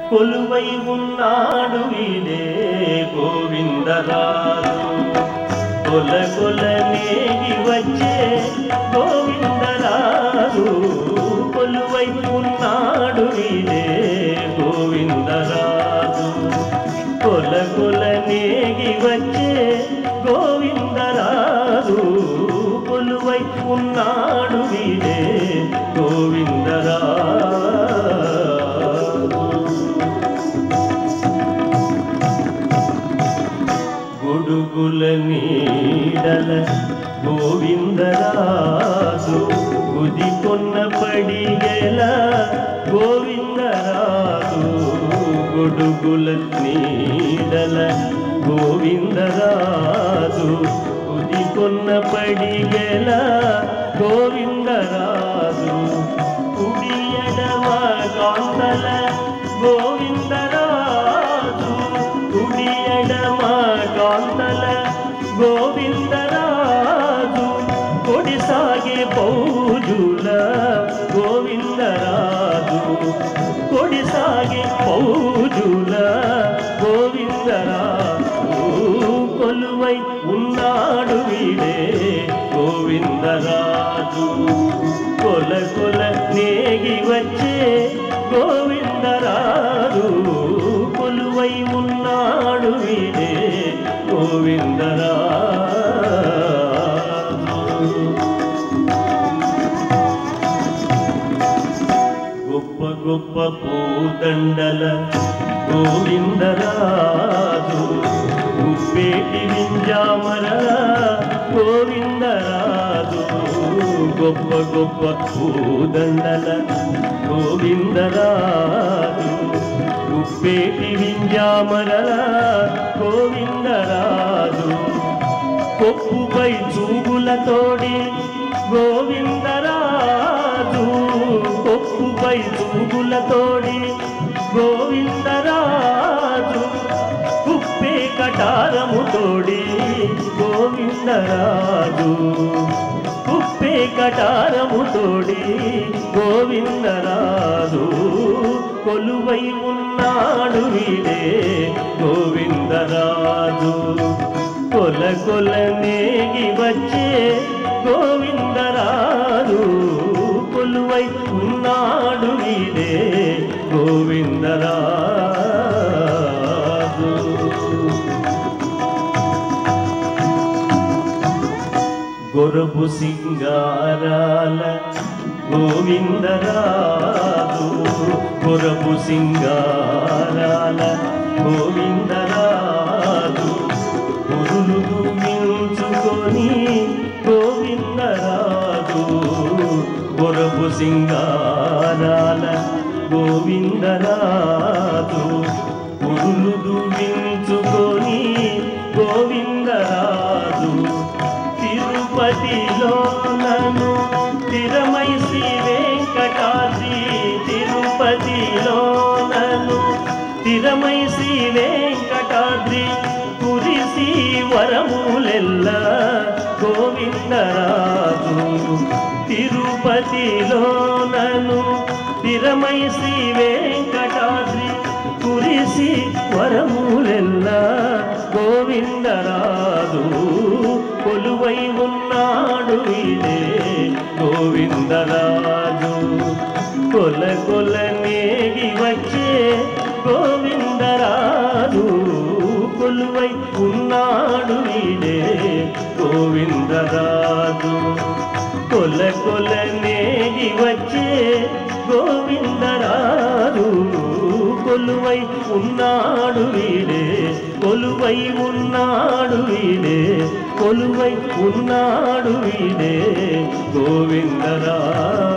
కొలువై ఉన్నాడు వీడే గోవిందరాజు కొల కొల నేగి వచ్చే గోవిందరాజు కొలువై ఉన్నాడు వీడే గోవిందరాజు కొల కొల నేగి వచ్చే గోవిందరాజు కొలువై ఉన్నాడు వీడే గోవిందరాజు గొడుగుల నీడల గోవిందరాజు గుదికొన్న పడిగెల గోవిందరాజు గొడుగుల నీడల గోవిందరాజు గుదికొన్న పడిగెల గోవిందరాజు కుడి ఎడమ కాంతల గోవిందరాజు కుడి ఎడమ కాంతల గోవిందరాజు కొడిసాగే పౌజుల గోవిందరాజు కొడిసాగే పౌజుల గోవిందరాజు కొలువై ఉన్నాడు వీడే గోవిందరాజు కొల కొల నేగి వచ్చే గోవిందరాజు కొలువై ఉన్నాడు వీడే గోవిందరాజు గొప్ప గొప్ప పూదండల గోవిందరాజు గుప్పేటి వింజామరల గోవిందరాజు గొప్ప గొప్ప పూదండల గోవిందరాజు గుప్పేటి వింజామరల గోవిందరాజు కొప్పుపై చూగులతోడి గోవిందరాజు కొప్పుపై చూగులతోడి గోవిందరాజు కుప్పే కటారముతోడి గోవిందరాజు కుప్పే కటారముతోడి గోవిందరాజు కొలువై ఉన్నాడు వీడే గోవిందరాజు కొల కొల నేగి వచ్చే గోవిందరాజు కొలువై ఉన్నాడు వీడే గోవిందరాజు గొరపు సింగారాల గోవిందరాజు గొరపు సింగారాల గోవిందరాజు గురులు దుమించుకొని గోవిందరాజు గొరపు సింగారాల గోవిందరాజు గురులు దుమించుకొని గోవిందరాజు తిరుపతిలో నన్ను తిరమై శ్రీ వెంకటాద్రి తిరుపతిలో నన్ను తిరమై శ్రీ వెంకటాద్రి కురిసి వరములెల్ల గోవిందరాజు తిరుపతిలో నన్ను తిరమై శ్రీ వెంకటాద్రి కురిసి వరములెల్ల గోవిందరాజు కొలువై ఉన్నాడు వీడే గోవిందరాజు కొల కొల నేగి వచ్చే గోవిందరాజు కొలువై ఉన్నాడు వీడే గోవిందరాజు కొల కొల నేగి వచ్చే గోవిందరాజు కొలువై ఉన్నాడు వీడే కొలువై ఉన్నాడు వీడే కొలువై ఉన్నాడు వీడే గోవిందరాజు